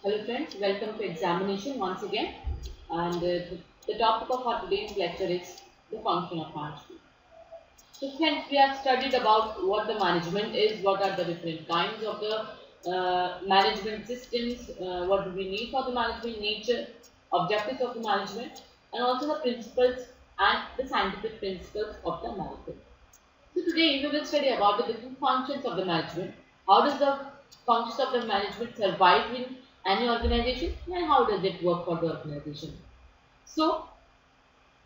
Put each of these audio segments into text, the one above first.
Hello friends, welcome to examination once again, and the topic of our today's lecture is the function of management. So friends, we have studied about what the management is, what are the different kinds of the management systems, what do we need for the management nature, objectives of the management, and also the principles and the scientific principles of the management. So today we will study about the different functions of the management. How does the functions of the management survive in any organization and how does it work for the organization? So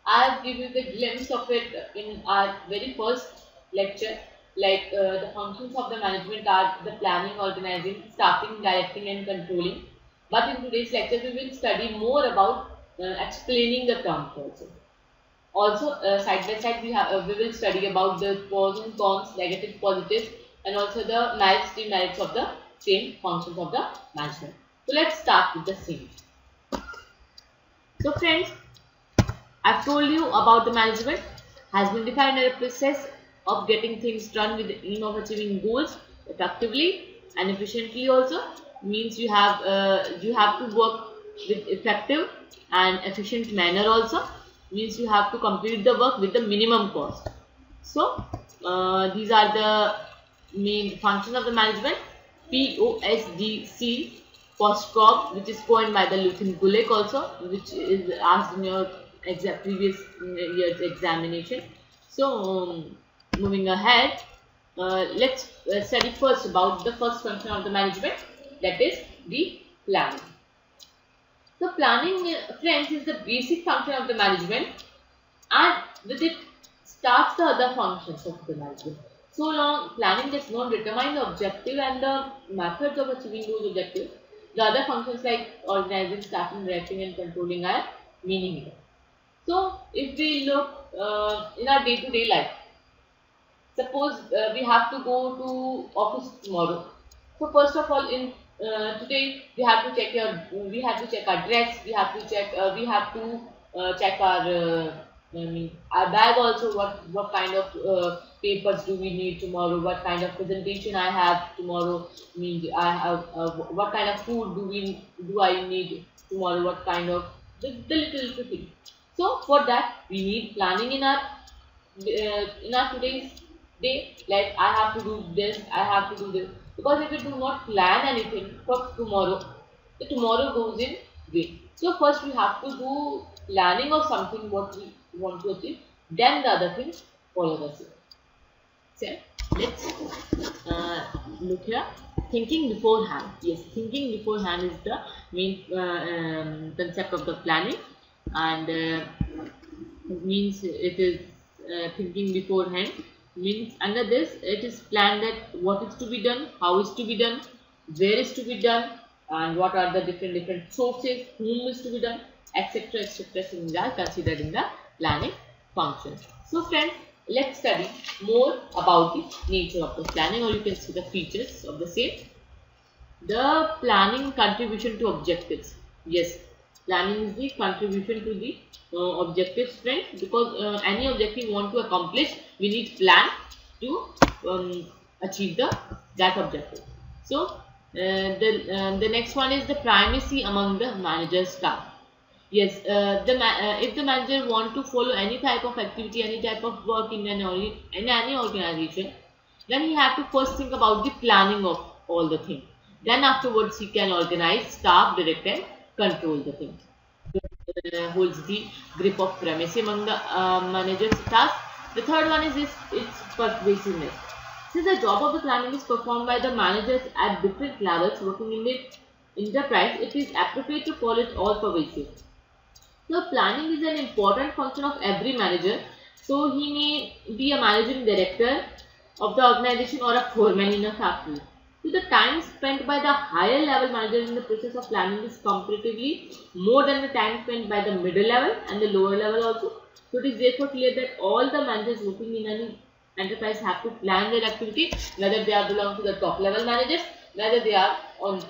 I'll give you the glimpse of it in our very first lecture. Like the functions of the management are the planning, organizing, staffing, directing and controlling. But in today's lecture we will study more about explaining the terms also. Also, side by side, we will study about the pros and cons, negative, positives, and also the merits, demerits of the same functions of the management. So let's start with the same. So friends, I've told you about the management has been defined as a process of getting things done with the aim of achieving goals effectively and efficiently. Also means you have to work with effective and efficient manner. Also means you have to complete the work with the minimum cost. So these are the main functions of the management. POSDC, POSCOB, which is coined by the Luthin Gulick also, which is asked in your previous year's examination. So moving ahead, let's study first about the first function of the management, that is the planning. So planning, friends, is the basic function of the management, and with it starts the other functions of the management. So long planning does not determine the objective and the methods of achieving those objectives, the other functions like organizing, staffing, directing and controlling are meaningless. So if we look in our day-to-day life, suppose we have to go to office tomorrow. So first of all, in today we have to check our dress, we have to check our bag also. What kind of papers do we need tomorrow? What kind of presentation I have tomorrow? Means I have what kind of food do I need tomorrow? What kind of the little thing. So for that we need planning in our today's day. Like I have to do this, I have to do this. Because if we do not plan anything for tomorrow, the tomorrow goes in vain. So first we have to do planning of something what we want to achieve. Then the other things follow the same. So let's look here. Thinking beforehand. Yes, thinking beforehand is the main concept of the planning, and it means it is thinking beforehand. Means under this it is planned that what is to be done, how is to be done, where is to be done, and what are the different sources, whom is to be done, etc. etc. things are considered in the planning function. So friends, let's study more about the nature of the planning, or you can see the features of the same. The planning contribution to objectives. Yes, planning is the contribution to the objectives, friends, because any objective you want to accomplish, we need plan to achieve that objective. So the next one is the primacy among the manager's staff. Yes, if the manager want to follow any type of activity, any type of work in any organization, then he have to first think about the planning of all the things. Then afterwards he can organize, staff, direct and control the things. Holds the grip of primacy among the manager's tasks. The third one is its pervasiveness. Since the job of the planning is performed by the managers at different levels working in the enterprise, it is appropriate to call it all pervasive. So planning is an important function of every manager. So he may be a managing director of the organization or a foreman in a factory. So the time spent by the higher level manager in the process of planning is comparatively more than the time spent by the middle level and the lower level also. So it is therefore clear that all the managers working in any enterprise have to plan their activity, whether they are belong to the top level managers, whether they are on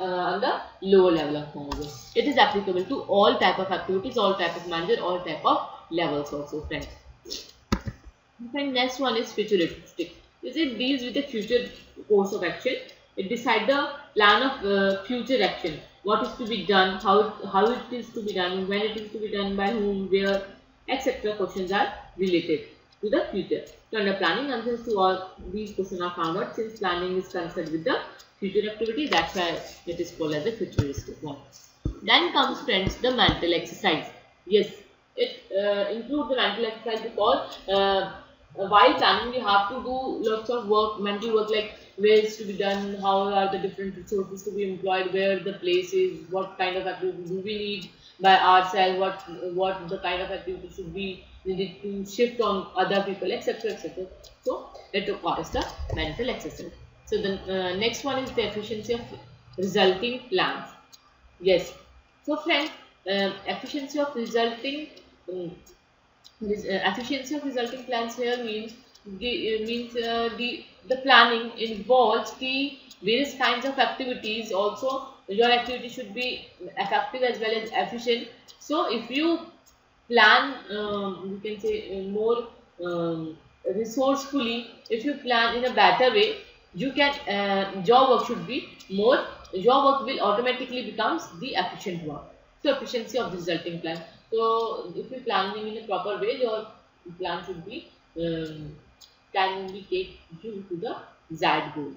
the lower level of managers. It is applicable to all type of activities, all type of manager, all type of levels also, friends. And next one is futuristic. It deals with the future course of action. It decides the plan of future action. what is to be done, how it is to be done, when it is to be done, by whom, where, etc. questions are related to the future. So under planning, answers to all these questions are found out. Since planning is concerned with the future activity, that's why it is called as a futuristic one. Then comes, friends, the mental exercise. Yes, it includes the mental exercise because while planning we have to do lots of work, mental work, like where is to be done, how are the different resources to be employed, where the place is, what kind of activity do we need by ourselves, what the kind of activity should be needed to shift on other people, etc. etc. So it requires the mental exercise. So the next one is the efficiency of resulting plans. Yes. So friends, efficiency of resulting efficiency of resulting plans here means the planning involves the various kinds of activities. Also, your activity should be effective as well as efficient. So, if you plan, you can say more resourcefully. If you plan in a better way, you can your work should be more. Your work will automatically becomes the efficient work. So, efficiency of the resulting plan. So, if you planning in a proper way, your plan should be can be take you to the desired goal.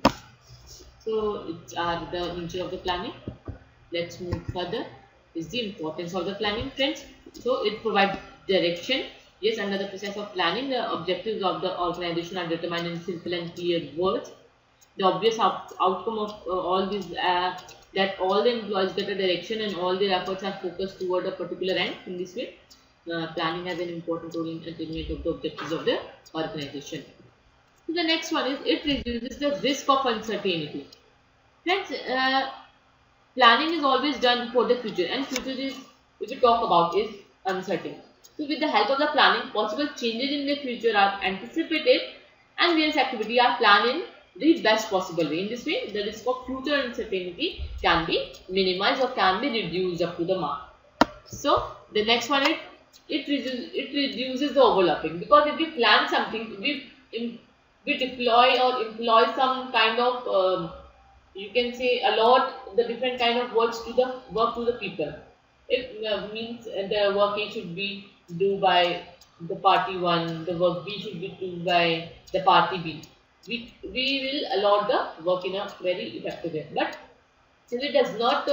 So, it's the nature of the planning. Let's move further. Is the importance of the planning, friends. So, it provides direction. Yes, under the process of planning, the objectives of the organization are determined in simple and clear words. The obvious outcome of all these that all the employees get a direction and all their efforts are focused toward a particular end. In this way, planning has an important role in attainment of the objectives of the organization. So the next one is it reduces the risk of uncertainty. Friends, planning is always done for the future, and future is, if we talk about, is uncertain. So with the help of the planning, possible changes in the future are anticipated and various activities are planned in the best possible way. In this way, the risk of future uncertainty can be minimized or can be reduced up to the mark. So the next one is it reduces the overlapping, because if we plan something, we deploy or employ some kind of you can say allot the different kind of work to the people. It means the work A should be do by the party 1, the work B should be do by the party B. We will allot the work in a very effective way. But if it does not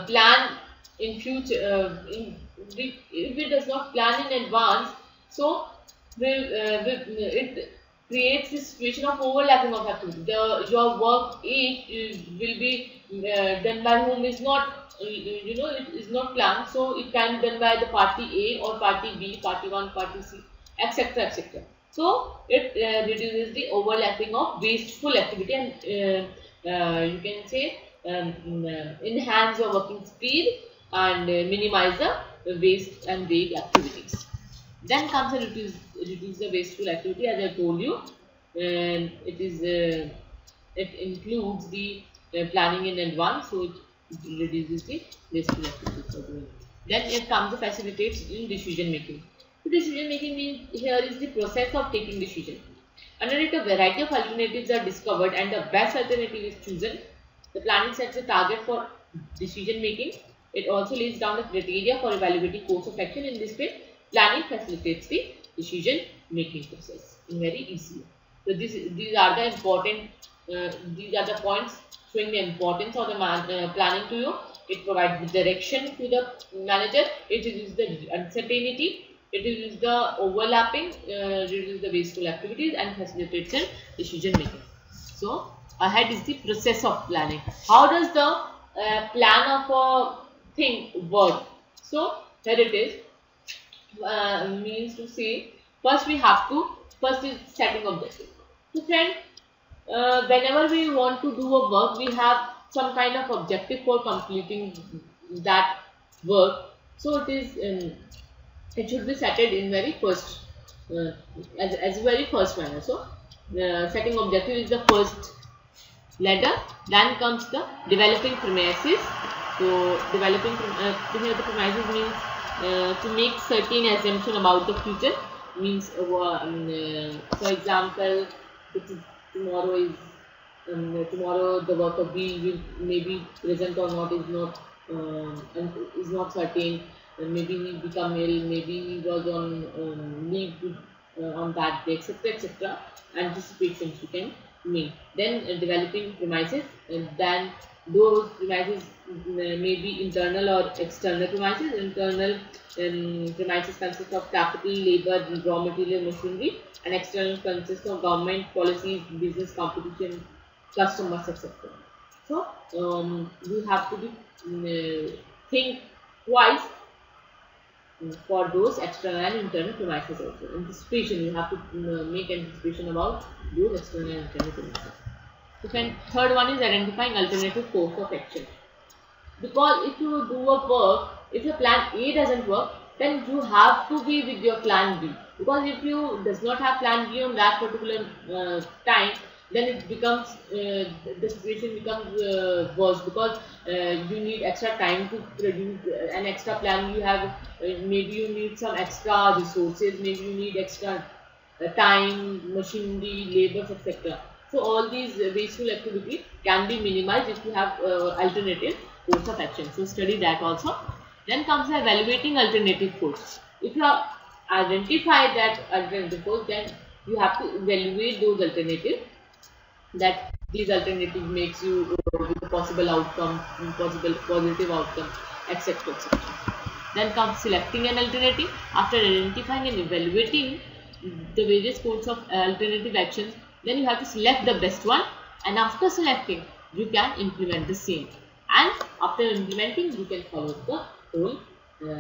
plan in future, if it does not plan in advance, so it creates this situation of overlapping of activity. Your work A will be done by whom is not, it is not planned, so it can be done by the party A or party B, party 1, party C, etc. etc. So it reduces the overlapping of wasteful activity and you can say enhance your working speed and minimize the waste and vague activities. Then comes a reduce the wasteful activity, as I told you. It includes the planning in advance, so it reduces the wasteful activity. Then it comes the facilitates in decision making. So decision making means here is the process of taking decision. Under it, a variety of alternatives are discovered and the best alternative is chosen. The planning sets a target for decision making. It also lays down the criteria for evaluating course of action. In this way, planning facilitates the decision making process in very easy way. So these are the important these are the points showing the importance of the planning to you. It provides the direction to the manager. It reduces the uncertainty. It reduces the overlapping, reduces the wasteful activities and facilitates the decision making. So ahead is the process of planning. How does the plan of a thing work? So here it is. Means to say, first is setting objective. So friend, whenever we want to do a work, we have some kind of objective for completing that work. So it should be set in very first as very first manner. So setting objective is the first ladder. Then comes the developing premises. So developing here the premises means to make certain assumption about the future. Means for example, tomorrow is tomorrow the worker B will maybe present or not and is not certain. Maybe he become ill, maybe he was on leave on that day, etc., etc. Anticipations you can make. Then developing premises, and then those premises may be internal or external premises. Internal premises consist of capital, labor, raw material, machinery, and external consists of government policies, business competition, customers, etc. So you have to be think twice for those external and internal premises also. Anticipation, you have to make anticipation about those external and internal premises. So third one is identifying alternative course of action. Because if you do a work, if your plan A doesn't work, then you have to be with your plan B. Because if you does not have plan B on that particular time, then it becomes the situation becomes worse, because you need extra time to produce an extra plan. You have maybe you need some extra resources, maybe you need extra time, machinery, labors, etc. So all these wasteful activities can be minimized if you have alternative course of action. So study that also. Then comes evaluating alternative course. If you have identified that alternative course, then you have to evaluate those alternatives. That these alternatives makes you with a possible outcome, possible positive outcome, etc., etc. Then comes selecting an alternative. After identifying and evaluating the various courses of alternative actions, then you have to select the best one, and after selecting you can implement the same, and after implementing you can follow the whole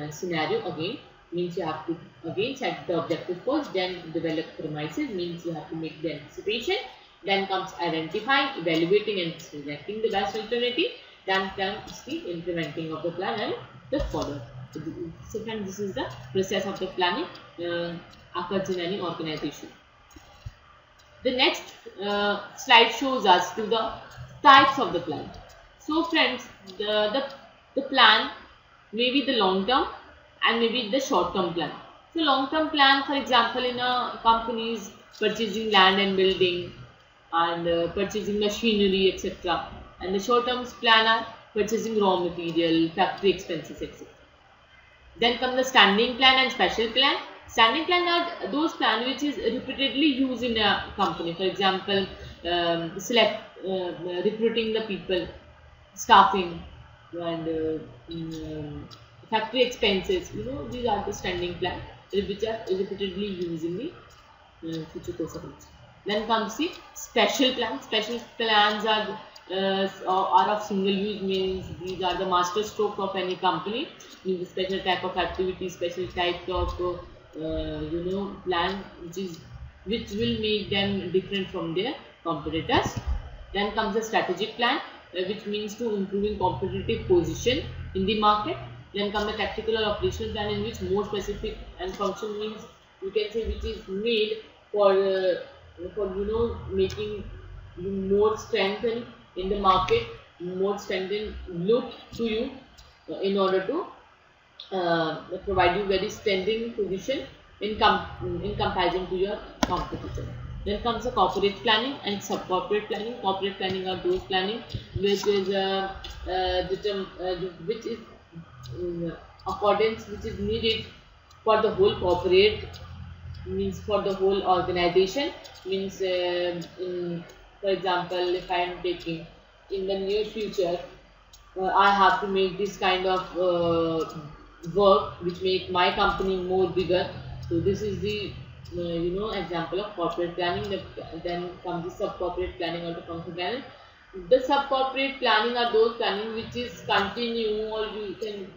scenario again. Means you have to again set the objective first, then develop premises, means you have to make the anticipation, then comes identifying, evaluating and selecting the best alternative, then comes the implementing of the plan and the follow. So friends, this is the process of the planning occurs in any organization. The next slide shows us to the types of the plan. So friends, the plan may be the long term and maybe the short term plan. So long term plan, for example, in a company is purchasing land and building and purchasing machinery, etc. And the short term plan are purchasing raw material, factory expenses, etc. Then come the standing plan and special plan. Standing plan are those plans which is repeatedly used in a company. For example, recruiting the people, staffing, and factory expenses. These are the standing plan which are repeatedly used in the future course of action. Then comes the special plan. Special plans are of single use, means these are the master stroke of any company. Means a special type of activity, special type of plan which will make them different from their competitors. Then comes the strategic plan, which means to improving competitive position in the market. Then comes the tactical or operational plan, in which more specific and function, means you can say which is made for making more strengthened in the market, more strengthened look to you in order to provide you very standing position in comparison to your competitor. Then comes the corporate planning and sub-corporate planning. Corporate planning are those planning which is accordance which is needed for the whole corporate, means for the whole organization. Means for example, if I am taking in the near future, I have to make this kind of work which make my company more bigger. So this is the example of corporate planning. Then comes the sub-corporate planning or the function planning. The sub-corporate planning are those planning which is continue, or you can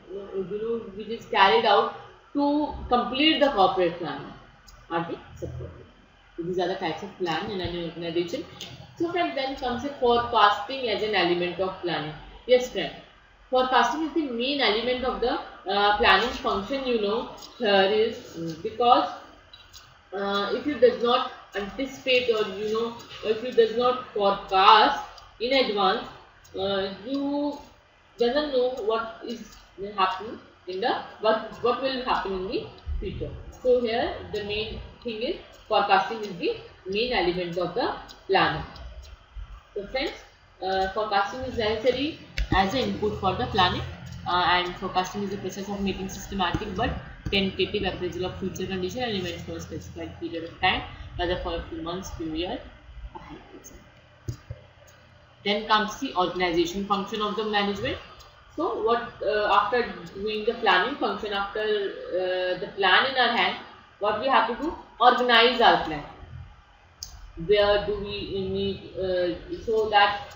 which is carried out to complete the corporate planning, are the sub-corporate. So these are the types of plan in an organization. So friend, then comes a forecasting as an element of planning. Yes friend, forecasting is the main element of the planning function. Here is because if you does not anticipate, or if you does not forecast in advance, you doesn't know what is happening in the what will happen in the future. So here the main thing is forecasting is the main element of the planning. So friends, forecasting is necessary as an input for the planning, and forecasting is a process of making systematic but tentative appraisal of future condition and events for a specified period of time, whether for a few months, few years ahead. Then comes the organization function of the management. So what after doing the planning function, after the plan in our hand, what we have to do? Organize our plan. Where do we need so that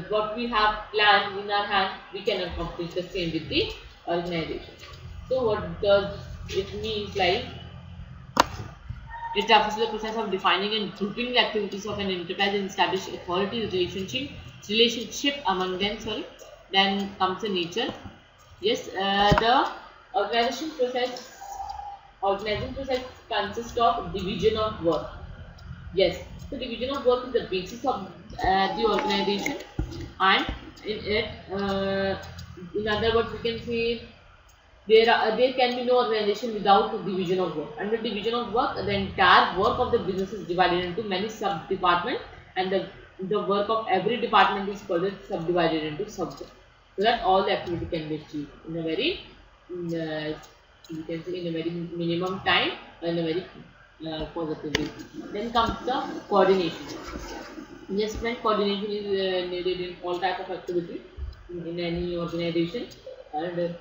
what we have planned in our hand, we can accomplish the same with the organization. So what does it means? Like, it refers to the process of defining and grouping the activities of an enterprise and establish authority relationship among them. Sorry. Then comes the nature. Yes, the organization process organizing process consists of division of work. Yes, so division of work is the basis of the organization, and in it, in other words, we can say there can be no organization without a division of work. Under division of work, the entire work of the business is divided into many sub departments, and the work of every department is further subdivided into subjects, so that all the activity can be achieved in a very you can say in a very minimum time and a very positive way. Then comes the coordination. Yes, friend, coordination is needed in all type of activity in any organization, and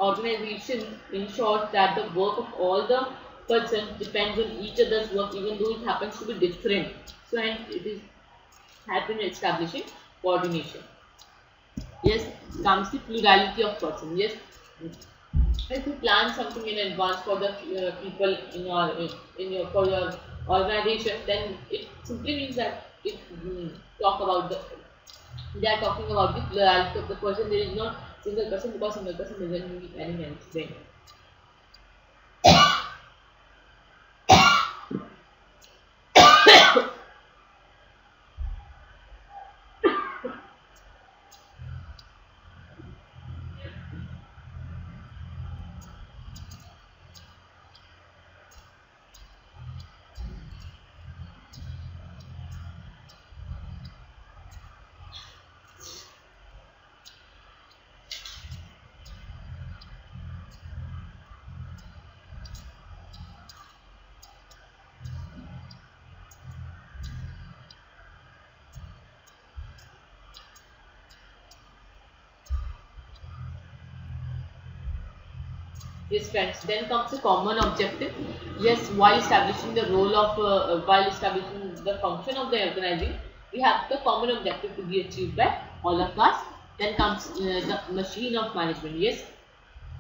organization ensures that the work of all the persons depends on each other's work, even though it happens to be different. So, and it is happen establishing coordination. Yes, comes the plurality of persons. Yes, if you plan something in advance for the people in your for your organization, then it simply means that if talk about they are talking about the plurality of the person. There is not single person, because single person doesn't mean any management. Yes, friends. Then comes the common objective. Yes, while establishing the function of the organizing, we have the common objective to be achieved by all of us. Then comes the machine of management. Yes,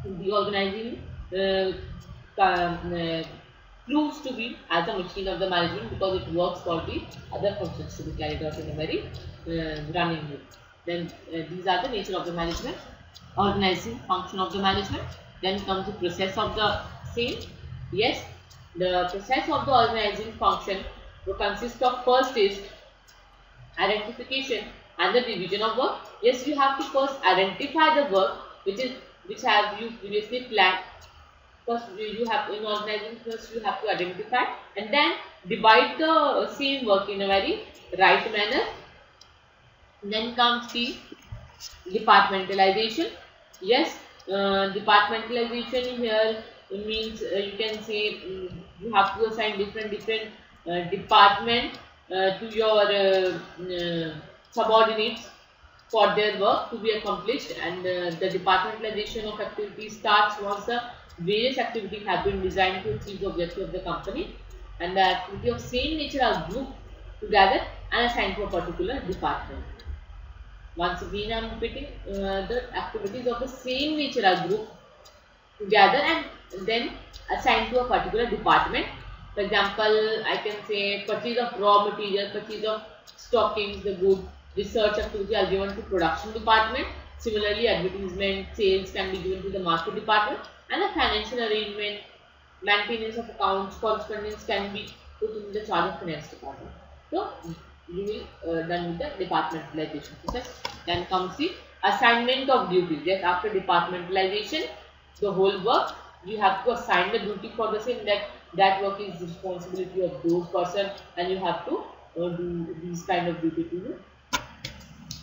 the organizing proves to be as a machine of the management, because it works for the other functions to be carried out in a very running way. Then these are the nature of the management, organizing function of the management. Then comes the process of the same. Yes, the process of the organizing function will consist of first is identification and the division of work. Yes, you have to first identify the work which have you previously planned. First you have in organizing, first you have to identify and then divide the same work in a very right manner. Then comes the departmentalization. Yes, departmentalization here means you can say you have to assign different department to your subordinates for their work to be accomplished, and the departmentalization of activities starts once the various activities have been designed to achieve the objective of the company, and the activity of same nature are grouped together and assigned to a particular department. Once again, I am repeating, the activities of the same nature are grouped together and then assigned to a particular department. For example, I can say purchase of raw material, purchase of stockings, the goods, research activity are given to production department. Similarly, advertisement, sales can be given to the market department, and the financial arrangement, maintenance of accounts, correspondence can be put in the charge of finance department. So, you will done with the departmentalization process. Then comes the Assignment of duties. Yes, after departmentalization, the whole work, you have to assign the duty for the same, that work is responsibility of those person, and you have to do these kind of duty to you.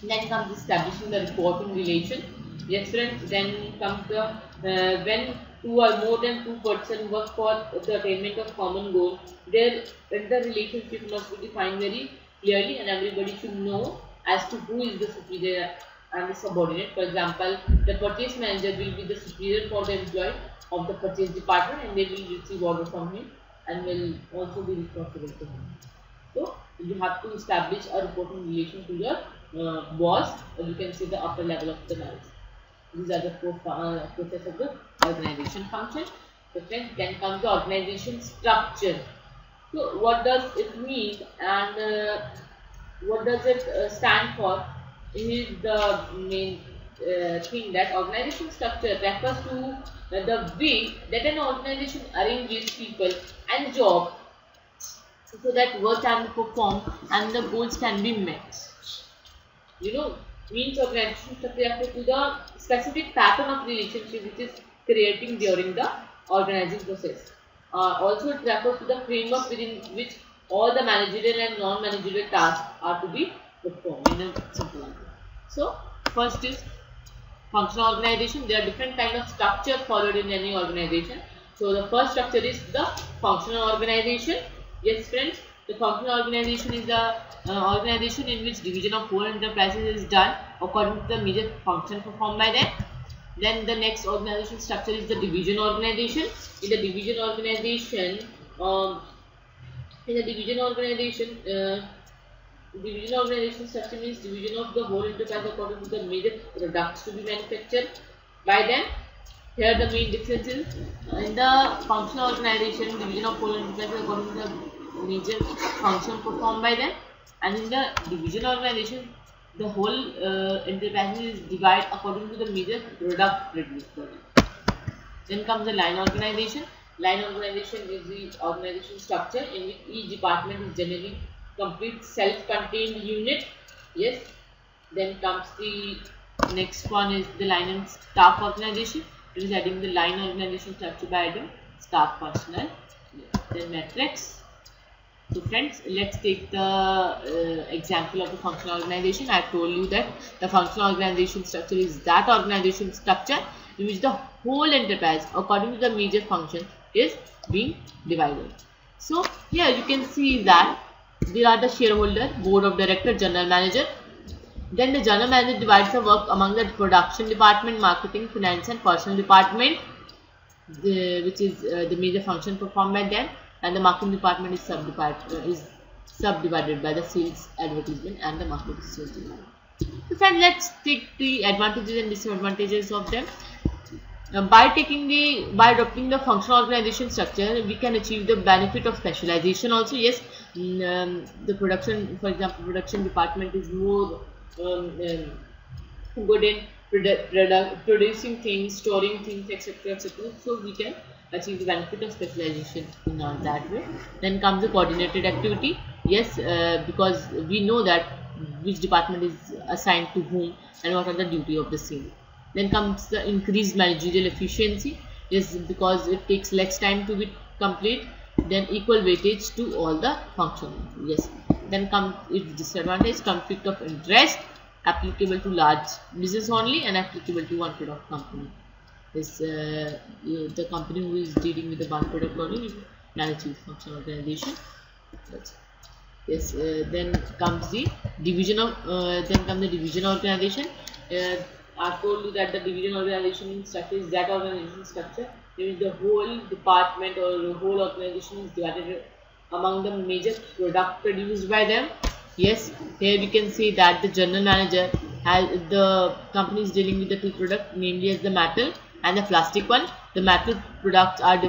Then comes establishing the reporting relation. Yes, friends. Then comes the when two or more than two person work for the attainment of common goal, their interrelationship must be defined very clearly, and everybody should know as to who is the superior and the subordinate. For example, the purchase manager will be the superior for the employee of the purchase department, and they will receive order from him and will also be responsible to him. So you have to establish a reporting relation to your boss, or you can say the upper level of the manager. These are the process of the organization function. So friends, then comes the organization structure. So what does it mean, and what does it stand for? Is the main thing that organization structure refers to the way that an organization arranges people and job so that work can be performed and the goals can be met. Means organization structure refers to the specific pattern of relationship which is creating during the organizing process. Also, it refers to the framework within which all the managerial and non-managerial tasks are to be performed in a simple way. So, first is functional organization. There are different kind of structure followed in any organization. So, the first structure is the functional organization. Yes, friends, the functional organization is the organization in which division of whole enterprises is done according to the major function performed by them. Then the next organization structure is the division organization. In the division organization, division organization structure means division of the whole enterprise according to the major products to be manufactured by them. Here the main difference is in the functional organization, division of whole enterprise according to the major function performed by them, and in the division organization, the whole enterprise is divided according to the major product produced by them. Then comes the line organization. Line organization is the organization structure in which each department is generally complete self-contained unit. Yes. Then comes the next one is the line and staff organization. It is adding the line organization structure by adding staff personnel. Yes. Then matrix. So friends, let's take the example of the functional organization. I told you that the functional organization structure is that organization structure in which the whole enterprise according to the major function is being divided. So here you can see that there are the shareholder, board of director, general manager. Then the general manager divides the work among the production department, marketing, finance and personal department, which is the major function performed by them. And the marketing department is subdivided by the sales, advertisement and the marketing sales department. So friends, let's take the advantages and disadvantages of them. By adopting the functional organization structure, we can achieve the benefit of specialization also. Yes, the production, for example, production department is more good in producing things, storing things, etc., etc. So we can achieve the benefit of specialization in that way. Then comes the coordinated activity. Yes, because we know that which department is assigned to whom and what are the duty of the same. Then comes the increased managerial efficiency. Yes, because it takes less time to be complete. Then equal weightage to all the functions. Yes. Then comes its disadvantage: conflict of interest, applicable to large business only and applicable to one product company. Is the company who is dealing with the one product only can achieve functional organization. Yes. Then comes the division organization. I told you that the division organization structure is that organization structure in which the whole department or the whole organization is divided among the major product produced by them. Yes, here we can see that the general manager has the company is dealing with the two products, namely as the metal and the plastic one. The metal products are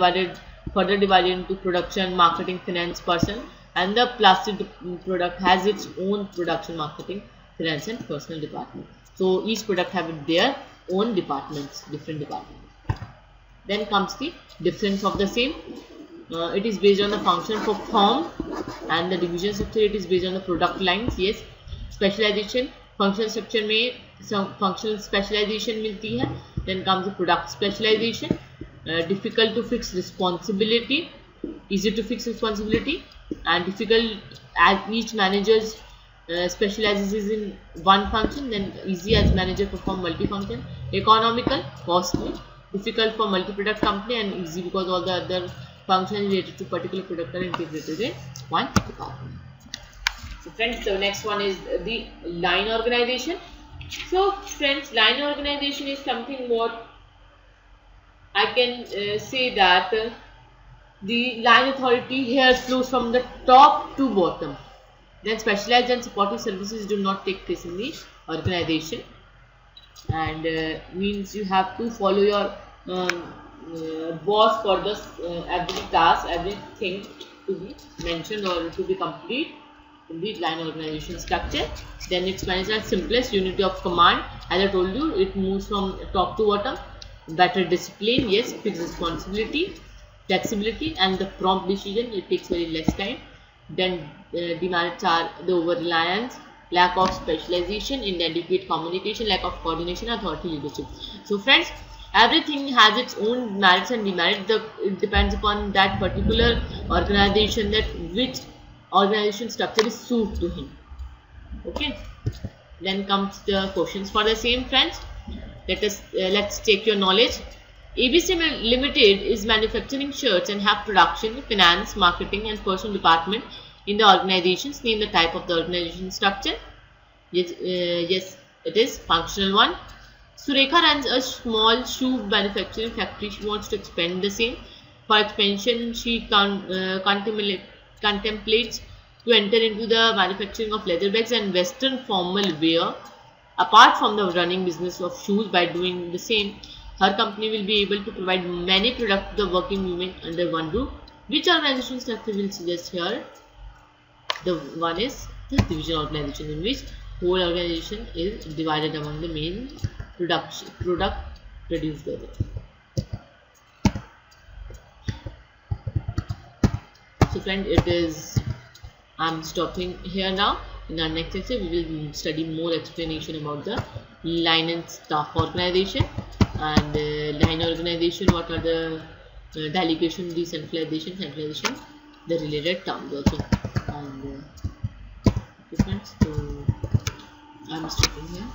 further divided into production, marketing, finance, person, and the plastic product has its own production, marketing, finance and personal department. So each product have their own departments, different departments. Then comes the difference of the same. It is based on the function performed, and the division structure, it is based on the product lines. Yes, specialization, functional structure में some functional specialization मिलती है. Then comes the product specialization, difficult to fix responsibility, easy to fix responsibility, and difficult as each manager's specializes in one function. Then easy as manager perform multifunction. Economical, costly, difficult for multi-product company, and easy because all the other functions related to particular product are integrated in one department. So friends, the next one is the line organization. So friends, line organization is something what I can say that the line authority here flows from the top to bottom. Then specialized and supportive services do not take place in the organization, and means you have to follow your boss for this every task, everything to be mentioned or to be complete in the line organization structure. Then it's managed as simplest unity of command. As I told you, it moves from top to bottom. Better discipline, yes, fixed responsibility, flexibility, and the prompt decision. It takes very less time. Then demerits are the over reliance, lack of specialization, inadequate communication, lack of coordination, authority, leadership. So friends, everything has its own merits and demerits. It depends upon that particular organization, that which organization structure is suited to him. Okay. Then comes the questions for the same, friends. Let's take your knowledge. ABC Limited is manufacturing shirts and have production, finance, marketing, and personal department in the organizations. Name the type of the organization structure. Yes, it is functional one. Surekha runs a small shoe manufacturing factory. She wants to expand the same. For expansion, she contemplates to enter into the manufacturing of leather bags and western formal wear. Apart from the running business of shoes, by doing the same, her company will be able to provide many products to the working women under one roof. Which organization structure will suggest here? The one is the division organization, in which whole organization is divided among the main product produced by it. So friend, I'm stopping here now. In our next lecture, we will study more explanation about the line and staff organization, and line organization, what are the delegation, decentralization, centralization, the related terms also. And okay friends, so I'm stopping here.